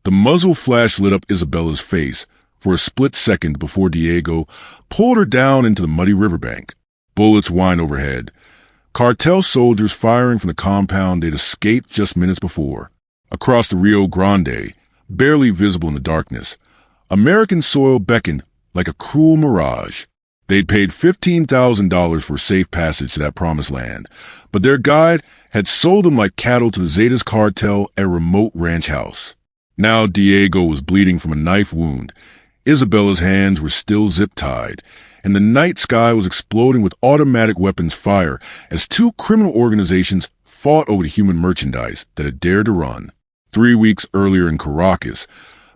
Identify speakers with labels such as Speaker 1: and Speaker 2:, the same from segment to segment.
Speaker 1: The muzzle flash lit up Isabella's face for a split second before Diego pulled her down into the muddy riverbank. Bullets whined overhead. Cartel soldiers firing from the compound they'd escaped just minutes before. Across the Rio Grande, barely visible in the darkness, American soil beckoned like a cruel mirage. They'd paid $15,000 for safe passage to that promised land, but their guide had sold them like cattle to the Zetas cartel at a remote ranch house. Now Diego was bleeding from a knife wound. Isabella's hands were still zip-tied, and the night sky was exploding with automatic weapons fire as two criminal organizations fought over the human merchandise that had dared to run. 3 weeks earlier in Caracas,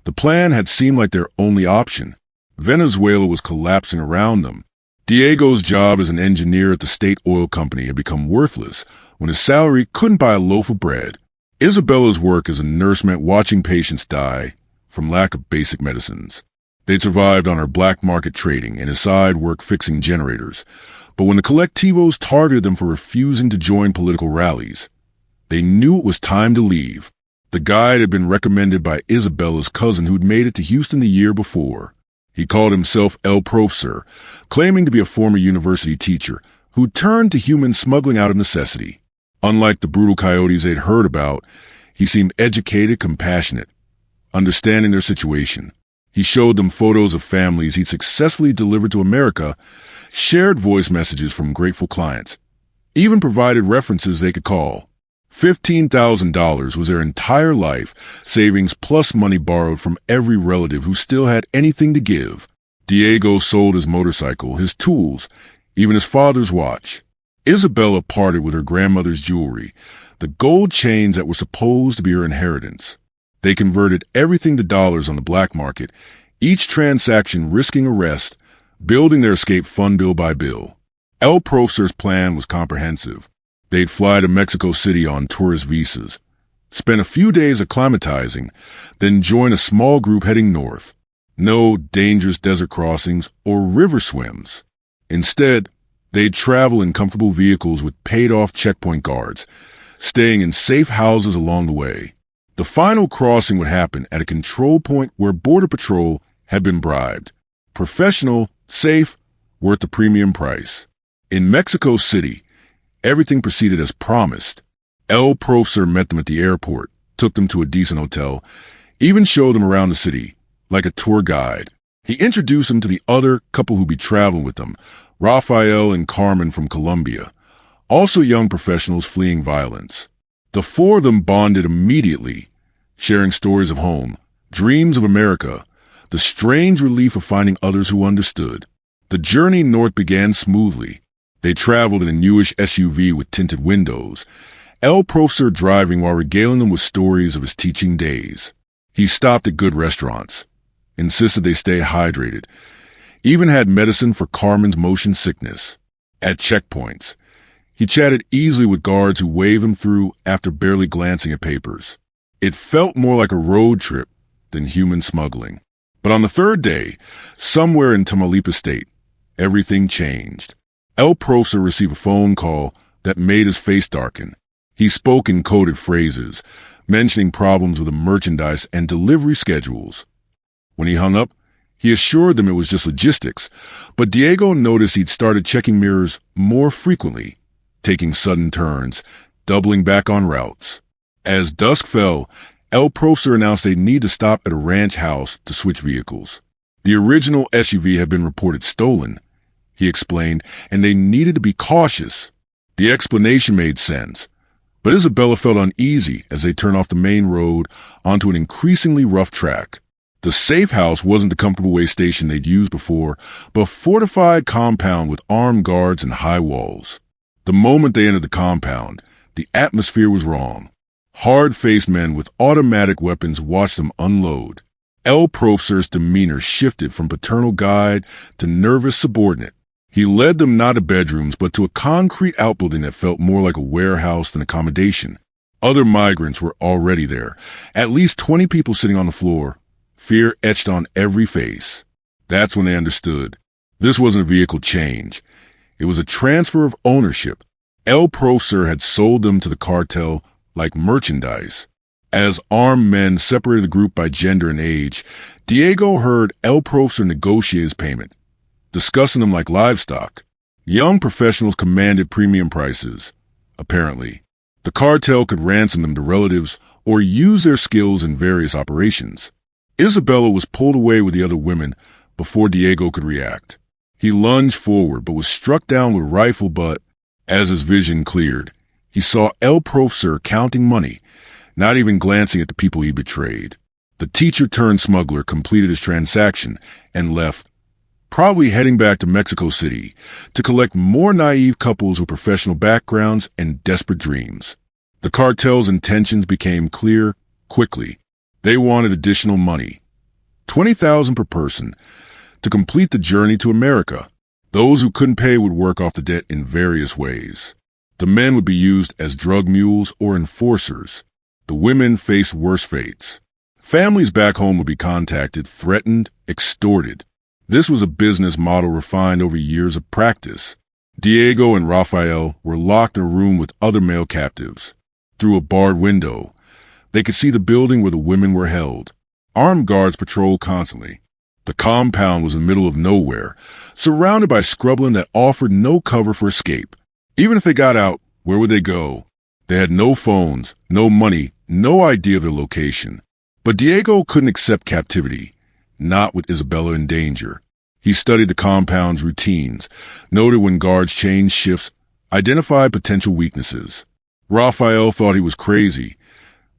Speaker 1: the plan had seemed like their only option. Venezuela was collapsing around them. Diego's job as an engineer at the state oil company had become worthless when his salary couldn't buy a loaf of bread. Isabella's work as a nurse meant watching patients die from lack of basic medicines. They'd survived on her black market trading and his side work fixing generators, but when the collectivos targeted them for refusing to join political rallies, they knew it was time to leave. The guide had been recommended by Isabella's cousin who'd made it to Houston the year before. He called himself El Profesor, claiming to be a former university teacher who'd turned to human smuggling out of necessity. Unlike the brutal coyotes they'd heard about, he seemed educated, compassionate, understanding their situation. He showed them photos of families he'd successfully delivered to America, shared voice messages from grateful clients, even provided references they could call. $15,000 was their entire life savings plus money borrowed from every relative who still had anything to give. Diego sold his motorcycle, his tools, even his father's watch. Isabella parted with her grandmother's jewelry, the gold chains that were supposed to be her inheritance. They converted everything to dollars on the black market, each transaction risking arrest, building their escape fund bill by bill. El Profesor's plan was comprehensive. They'd fly to Mexico City on tourist visas, spend a few days acclimatizing, then join a small group heading north. No dangerous desert crossings or river swims. Instead, they'd travel in comfortable vehicles with paid-off checkpoint guards, staying in safe houses along the way. The final crossing would happen at a control point where Border Patrol had been bribed. Professional, safe, worth the premium price. In Mexico City, everything proceeded as promised. El Profesor met them at the airport, took them to a decent hotel, even showed them around the city, like a tour guide. He introduced them to the other couple who'd be traveling with them, Rafael and Carmen from Colombia, also young professionals fleeing violence. The four of them bonded immediately, sharing stories of home, dreams of America, the strange relief of finding others who understood. The journey north began smoothly. They traveled in a newish SUV with tinted windows, El Profesor driving while regaling them with stories of his teaching days. He stopped at good restaurants, insisted they stay hydrated, even had medicine for Carmen's motion sickness. At checkpoints, he chatted easily with guards who waved him through after barely glancing at papers. It felt more like a road trip than human smuggling. But on the third day, somewhere in Tamaulipas state, everything changed. El Profesor received a phone call that made his face darken. He spoke in coded phrases, mentioning problems with the merchandise and delivery schedules. When he hung up, he assured them it was just logistics, but Diego noticed he'd started checking mirrors more frequently, taking sudden turns, doubling back on routes. As dusk fell, El Profesor announced they'd need to stop at a ranch house to switch vehicles. The original SUV had been reported stolen, he explained, and they needed to be cautious. The explanation made sense, but Isabella felt uneasy as they turned off the main road onto an increasingly rough track. The safe house wasn't the comfortable way station they'd used before, but a fortified compound with armed guards and high walls. The moment they entered the compound, the atmosphere was wrong. Hard-faced men with automatic weapons watched them unload. El Profesor's demeanor shifted from paternal guide to nervous subordinate. He led them not to bedrooms, but to a concrete outbuilding that felt more like a warehouse than accommodation. Other migrants were already there, at least 20 people sitting on the floor, fear etched on every face. That's when they understood. This wasn't a vehicle change. It was a transfer of ownership. El Profesor had sold them to the cartel like merchandise. As armed men separated the group by gender and age, Diego heard El Profesor negotiate his payment, discussing them like livestock. Young professionals commanded premium prices. Apparently, the cartel could ransom them to relatives or use their skills in various operations. Isabella was pulled away with the other women before Diego could react. He lunged forward but was struck down with rifle butt. As his vision cleared, he saw El Profesor counting money, not even glancing at the people he betrayed. The teacher-turned-smuggler completed his transaction and left, probably heading back to Mexico City to collect more naive couples with professional backgrounds and desperate dreams. The cartel's intentions became clear quickly. They wanted additional money, $20,000 per person, to complete the journey to America. Those who couldn't pay would work off the debt in various ways. The men would be used as drug mules or enforcers. The women faced worse fates. Families back home would be contacted, threatened, extorted. This was a business model refined over years of practice. Diego and Rafael were locked in a room with other male captives. Through a barred window, they could see the building where the women were held. Armed guards patrolled constantly. The compound was in the middle of nowhere, surrounded by scrubland that offered no cover for escape. Even if they got out, where would they go? They had no phones, no money, no idea of their location. But Diego couldn't accept captivity, not with Isabella in danger. He studied the compound's routines, noted when guards changed shifts, identified potential weaknesses. Rafael thought he was crazy.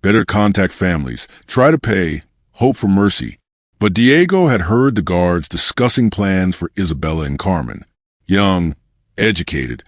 Speaker 1: Better contact families, try to pay, hope for mercy. But Diego had heard the guards discussing plans for Isabella and Carmen. Young, educated,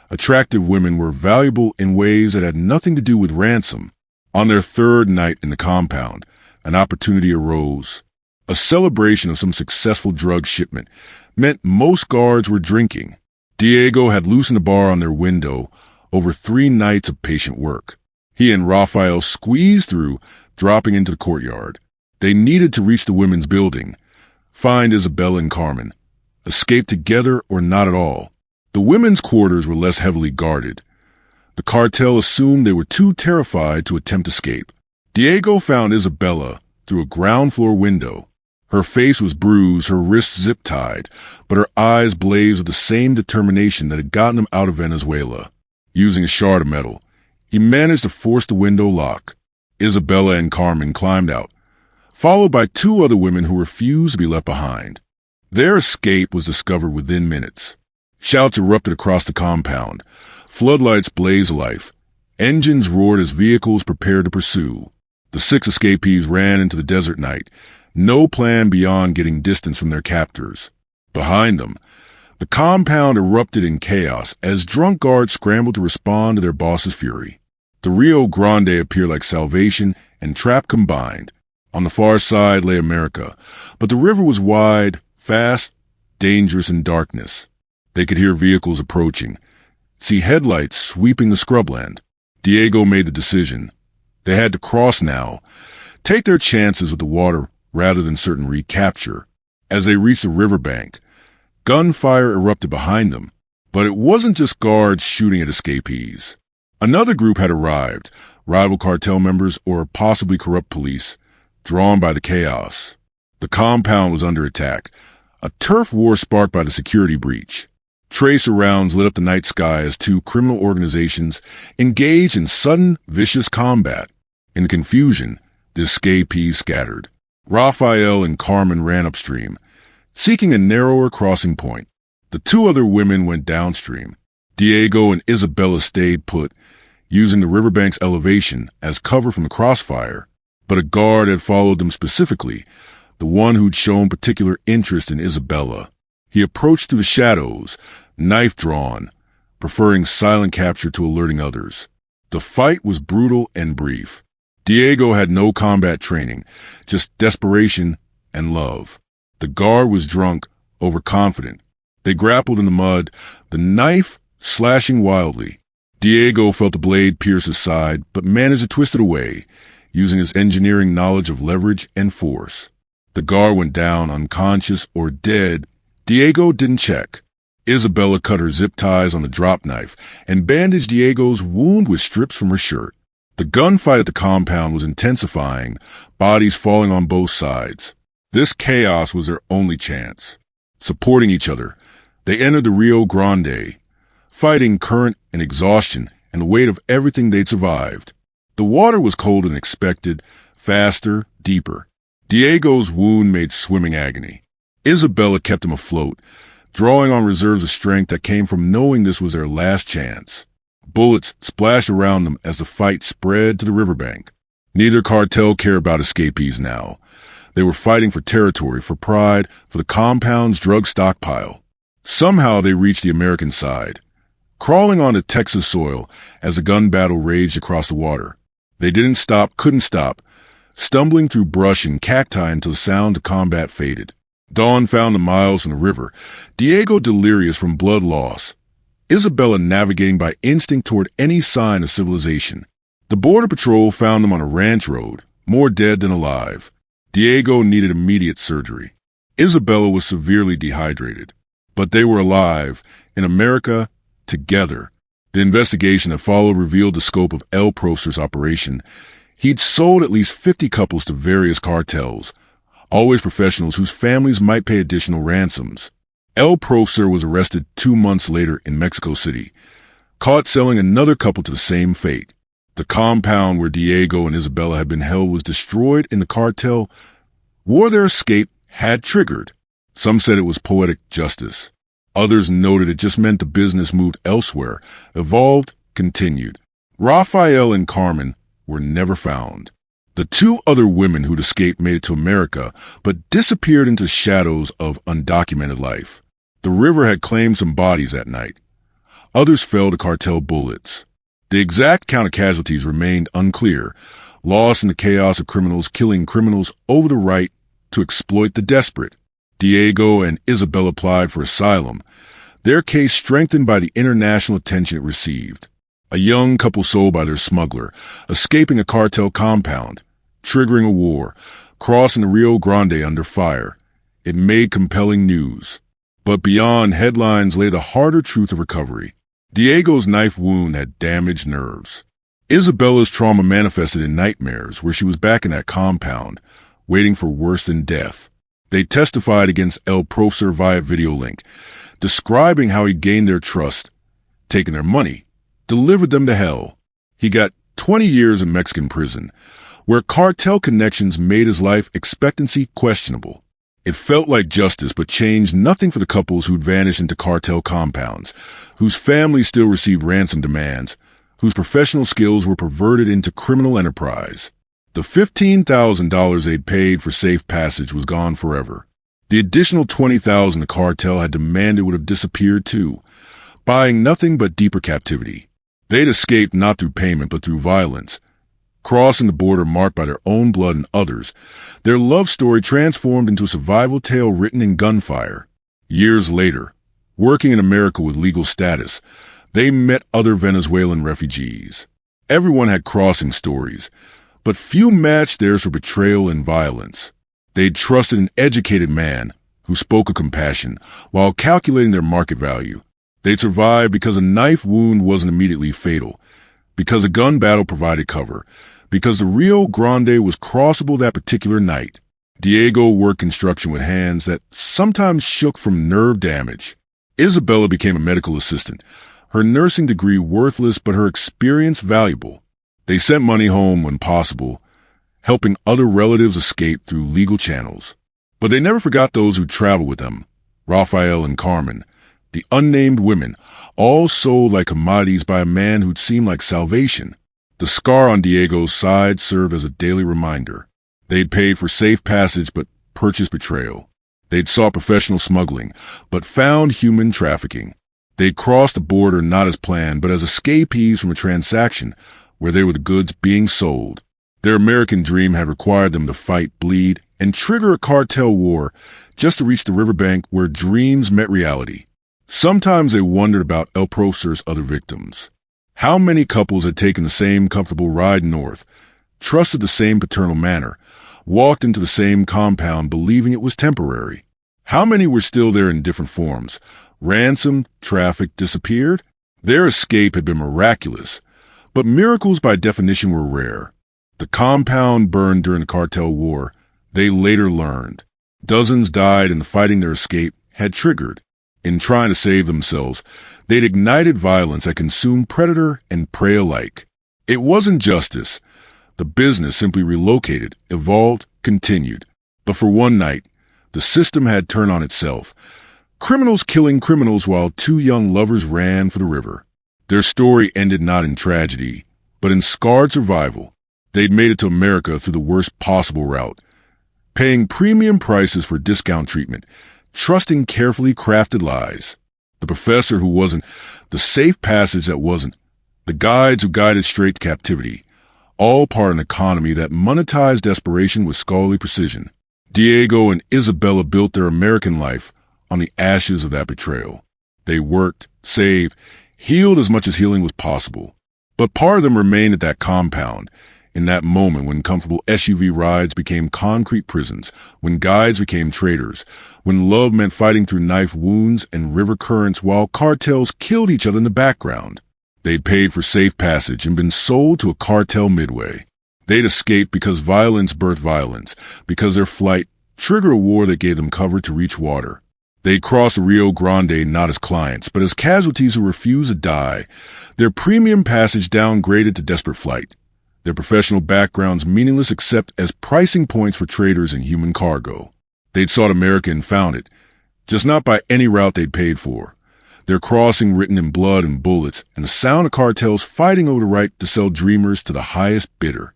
Speaker 1: attractive women were valuable in ways that had nothing to do with ransom. On their third night in the compound, an opportunity arose. A celebration of some successful drug shipment meant most guards were drinking. Diego had loosened a bar on their window over 3 nights of patient work. He and Rafael squeezed through, dropping into the courtyard. They needed to reach the women's building, find Isabella and Carmen, escape together or not at all. The women's quarters were less heavily guarded. The cartel assumed they were too terrified to attempt escape. Diego found Isabella through a ground-floor window. Her face was bruised, her wrists zip-tied, but her eyes blazed with the same determination that had gotten him out of Venezuela. Using a shard of metal, he managed to force the window lock. Isabella and Carmen climbed out, followed by 2 other women who refused to be left behind. Their escape was discovered within minutes. Shouts erupted across the compound. Floodlights blazed alive. Engines roared as vehicles prepared to pursue. The 6 escapees ran into the desert night, no plan beyond getting distance from their captors. Behind them, the compound erupted in chaos as drunk guards scrambled to respond to their boss's fury. The Rio Grande appeared like salvation and trap combined. On the far side lay America, but the river was wide, fast, dangerous in darkness. They could hear vehicles approaching, see headlights sweeping the scrubland. Diego made the decision. They had to cross now, take their chances with the water rather than certain recapture. As they reached the riverbank, gunfire erupted behind them, but it wasn't just guards shooting at escapees. Another group had arrived, rival cartel members or possibly corrupt police, drawn by the chaos. The compound was under attack, a turf war sparked by the security breach. Tracer rounds lit up the night sky as 2 criminal organizations engaged in sudden, vicious combat. In confusion, the escapees scattered. Rafael and Carmen ran upstream, seeking a narrower crossing point. The 2 other women went downstream. Diego and Isabella stayed put, using the riverbank's elevation as cover from the crossfire. But a guard had followed them specifically, the one who'd shown particular interest in Isabella. He approached through the shadows, knife drawn, preferring silent capture to alerting others. The fight was brutal and brief. Diego had no combat training, just desperation and love. The guard was drunk, overconfident. They grappled in the mud, the knife slashing wildly. Diego felt the blade pierce his side, but managed to twist it away, using his engineering knowledge of leverage and force. The guard went down unconscious or dead. Diego didn't check. Isabella cut her zip ties on the drop knife and bandaged Diego's wound with strips from her shirt. The gunfight at the compound was intensifying, bodies falling on both sides. This chaos was their only chance. Supporting each other, they entered the Rio Grande, fighting current and exhaustion and the weight of everything they'd survived. The water was colder than expected, faster, deeper. Diego's wound made swimming agony. Isabella kept him afloat, drawing on reserves of strength that came from knowing this was their last chance. Bullets splashed around them as the fight spread to the riverbank. Neither cartel cared about escapees now. They were fighting for territory, for pride, for the compound's drug stockpile. Somehow they reached the American side, crawling onto Texas soil as the gun battle raged across the water. They didn't stop, couldn't stop, stumbling through brush and cacti until the sound of combat faded. Dawn found them miles from the river, Diego delirious from blood loss, Isabella navigating by instinct toward any sign of civilization. The border patrol found them on a ranch road, more dead than alive. Diego needed immediate surgery. Isabella was severely dehydrated. But they were alive, in America, together. The investigation that followed revealed the scope of El Profesor's operation. He'd sold at least 50 couples to various cartels, always professionals whose families might pay additional ransoms. El Profesor was arrested 2 months later in Mexico City, caught selling another couple to the same fate. The compound where Diego and Isabella had been held was destroyed, and the cartel war their escape had triggered. Some said it was poetic justice. Others noted it just meant the business moved elsewhere, evolved, continued. Rafael and Carmen were never found. The 2 other women who'd escaped made it to America, but disappeared into shadows of undocumented life. The river had claimed some bodies that night. Others fell to cartel bullets. The exact count of casualties remained unclear, lost in the chaos of criminals killing criminals over the right to exploit the desperate. Diego and Isabella applied for asylum, their case strengthened by the international attention it received. A young couple sold by their smuggler, escaping a cartel compound, triggering a war, crossing the Rio Grande under fire. It made compelling news. But beyond headlines lay the harder truth of recovery. Diego's knife wound had damaged nerves. Isabella's trauma manifested in nightmares where she was back in that compound, waiting for worse than death. They testified against El Profesor via video link, describing how he gained their trust, taken their money, delivered them to hell. He got 20 years in Mexican prison, where cartel connections made his life expectancy questionable. It felt like justice, but changed nothing for the couples who'd vanished into cartel compounds, whose families still received ransom demands, whose professional skills were perverted into criminal enterprise. The $15,000 they'd paid for safe passage was gone forever. The additional $20,000 the cartel had demanded would have disappeared too, buying nothing but deeper captivity. They'd escaped not through payment but through violence, crossing the border marked by their own blood and others, their love story transformed into a survival tale written in gunfire. Years later, working in America with legal status, they met other Venezuelan refugees. Everyone had crossing stories, but few matched theirs for betrayal and violence. They'd trusted an educated man who spoke of compassion while calculating their market value. They'd survived because a knife wound wasn't immediately fatal, because a gun battle provided cover, because the Rio Grande was crossable that particular night. Diego worked construction with hands that sometimes shook from nerve damage. Isabella became a medical assistant, her nursing degree worthless but her experience valuable. They sent money home when possible, helping other relatives escape through legal channels. But they never forgot those who traveled with them, Rafael and Carmen, the unnamed women, all sold like commodities by a man who'd seemed like salvation. The scar on Diego's side served as a daily reminder. They'd paid for safe passage but purchased betrayal. They'd sought professional smuggling, but found human trafficking. They'd crossed the border not as planned, but as escapees from a transaction where they were the goods being sold. Their American dream had required them to fight, bleed, and trigger a cartel war just to reach the riverbank where dreams met reality. Sometimes they wondered about El Profesor's other victims. How many couples had taken the same comfortable ride north, trusted the same paternal manner, walked into the same compound believing it was temporary? How many were still there in different forms, ransomed, trafficked, disappeared? Their escape had been miraculous, But miracles by definition were rare. The compound burned during the cartel war, they later learned. Dozens died in the fighting their escape had triggered. In trying to save themselves, they'd ignited violence that consumed predator and prey alike. It wasn't justice. The business simply relocated, evolved, continued. But for one night, the system had turned on itself. Criminals killing criminals while two young lovers ran for the river. Their story ended not in tragedy, but in scarred survival. They'd made it to America through the worst possible route, paying premium prices for discount treatment, trusting carefully crafted lies. The professor who wasn't, the safe passage that wasn't, the guides who guided straight to captivity, all part of an economy that monetized desperation with scholarly precision. Diego and Isabella built their American life on the ashes of that betrayal. They worked, saved, healed as much as healing was possible. But part of them remained at that compound, in that moment when comfortable SUV rides became concrete prisons, when guides became traitors, when love meant fighting through knife wounds and river currents while cartels killed each other in the background. They'd paid for safe passage and been sold to a cartel midway. They'd escaped because violence birthed violence, because their flight triggered a war that gave them cover to reach water. They'd crossed the Rio Grande not as clients, but as casualties who refused to die, their premium passage downgraded to desperate flight, their professional backgrounds meaningless except as pricing points for traders in human cargo. They'd sought America and found it, just not by any route they'd paid for. Their crossing written in blood and bullets, and the sound of cartels fighting over the right to sell dreamers to the highest bidder.